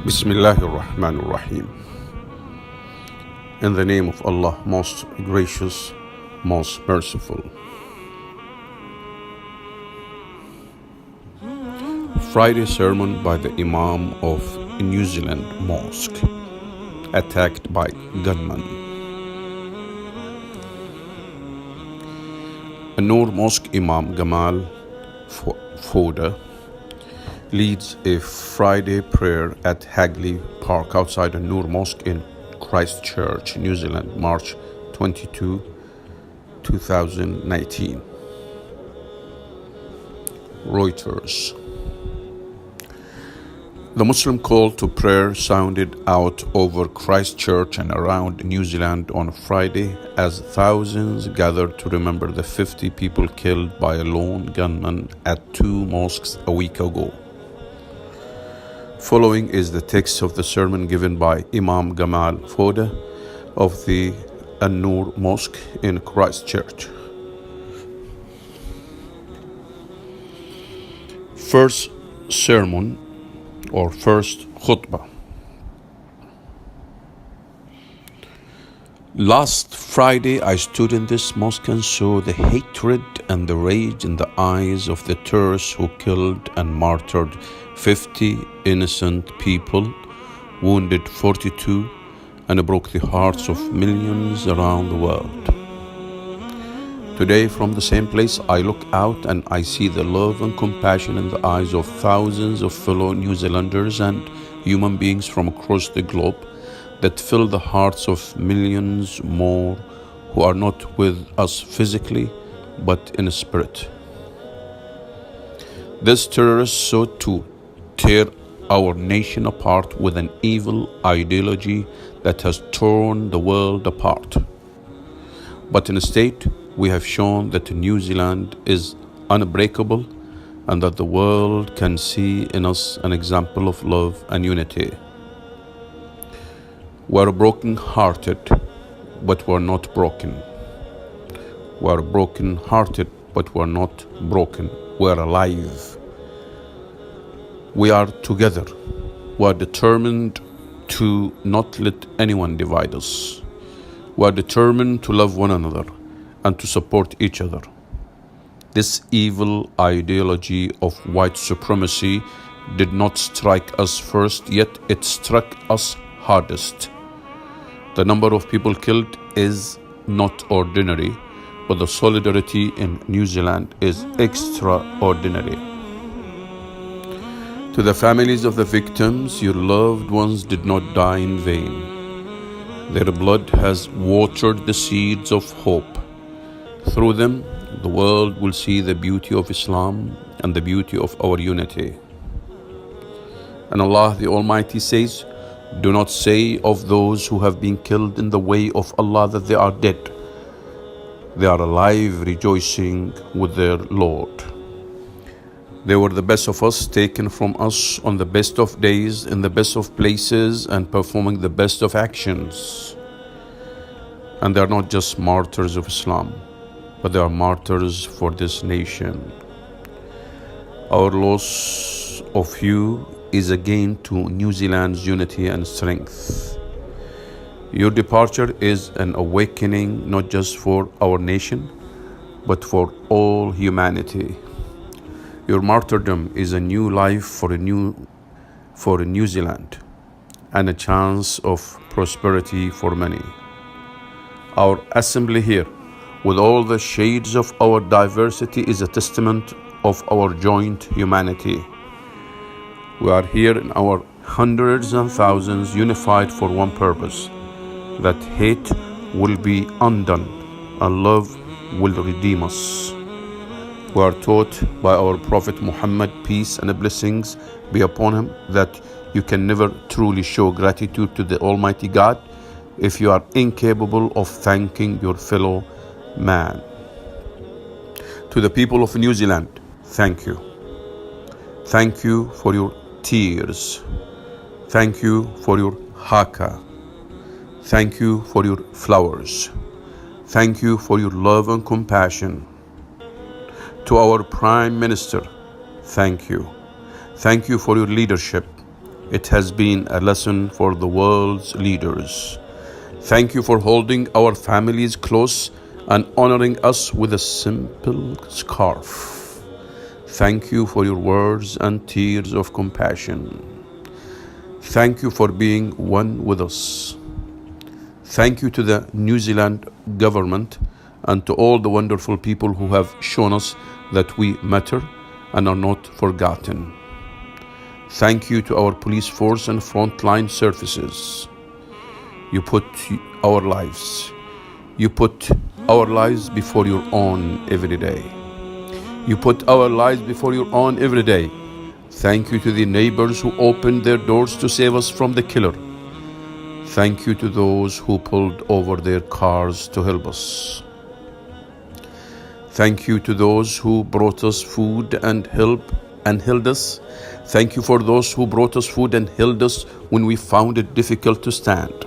Bismillahir Rahmanir Rahim. In the name of Allah, most gracious, most merciful. Friday sermon by the Imam of New Zealand mosque, attacked by gunman. A Noor Mosque Imam Gamal Foda leads a Friday prayer at Hagley Park outside a Noor Mosque in Christchurch, New Zealand, March 22, 2019. Reuters. The Muslim call to prayer sounded out over Christchurch and around New Zealand on Friday as thousands gathered to remember the 50 people killed by a lone gunman at two mosques a week ago. Following is the text of the sermon given by Imam Gamal Foda of the An-Noor Mosque in Christchurch. First sermon or first khutbah. Last Friday I stood in this mosque and saw the hatred and the rage in the eyes of the terrorists who killed and martyred 50 innocent people, wounded 42, and broke the hearts of millions around the world. Today, from the same place, I look out and I see the love and compassion in the eyes of thousands of fellow New Zealanders and human beings from across the globe that fill the hearts of millions more who are not with us physically, but in spirit. These terrorists sought to tear our nation apart with an evil ideology that has torn the world apart. But instead, we have shown that New Zealand is unbreakable and that the world can see in us an example of love and unity. We're broken-hearted, but we're not broken. We're broken-hearted, but we're not broken. We're alive. We are together. We're determined to not let anyone divide us. We're determined to love one another and to support each other. This evil ideology of white supremacy did not strike us first, yet it struck us hardest. The number of people killed is not ordinary, but the solidarity in New Zealand is extraordinary. To the families of the victims, your loved ones did not die in vain. Their blood has watered the seeds of hope. Through them, the world will see the beauty of Islam and the beauty of our unity. And Allah the Almighty says, "Do not say of those who have been killed in the way of Allah that they are dead. They are alive, rejoicing with their Lord." They were the best of us, taken from us on the best of days, in the best of places, and performing the best of actions. And they are not just martyrs of Islam, but they are martyrs for this nation. Our loss of you is a gain to New Zealand's unity and strength. Your departure is an awakening not just for our nation, but for all humanity. Your martyrdom is a new life for New Zealand and a chance of prosperity for many. Our assembly here, with all the shades of our diversity, is a testament of our joint humanity. We are here in our hundreds and thousands, unified for one purpose, that hate will be undone and love will redeem us. We are taught by our Prophet Muhammad, peace and blessings be upon him, that you can never truly show gratitude to the Almighty God if you are incapable of thanking your fellow man. To the people of New Zealand, thank you. Thank you for your tears. Thank you for your haka. Thank you for your flowers. Thank you for your love and compassion. To our Prime Minister, thank you. Thank you for your leadership. It has been a lesson for the world's leaders. Thank you for holding our families close and honoring us with a simple scarf. Thank you for your words and tears of compassion. Thank you for being one with us. Thank you to the New Zealand government and to all the wonderful people who have shown us that we matter and are not forgotten. Thank you to our police force and frontline services. You put our lives before your own every day. You put our lives before your own every day. Thank you to the neighbors who opened their doors to save us from the killer. Thank you to those who pulled over their cars to help us. Thank you to those who brought us food and held us. Thank you for those who brought us food and held us when we found it difficult to stand.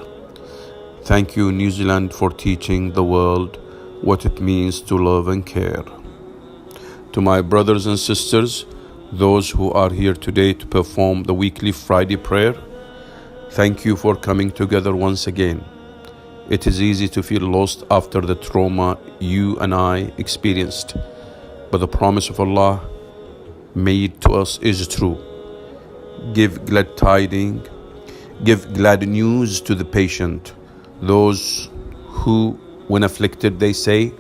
Thank you, New Zealand, for teaching the world what it means to love and care. To my brothers and sisters, those who are here today to perform the weekly Friday prayer, thank you for coming together once again. It is easy to feel lost after the trauma you and I experienced, but the promise of Allah made to us is true. Give glad tidings, give glad news to the patient, those who, when afflicted, they say,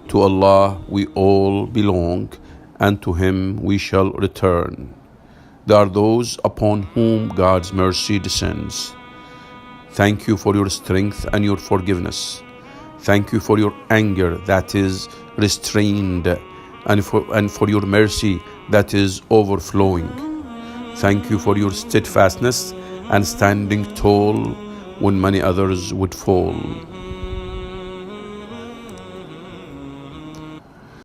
to Allah we all belong, and to Him we shall return. There are those upon whom God's mercy descends. Thank you for your strength and your forgiveness. Thank you for your anger that is restrained and for your mercy that is overflowing. Thank you for your steadfastness and standing tall when many others would fall.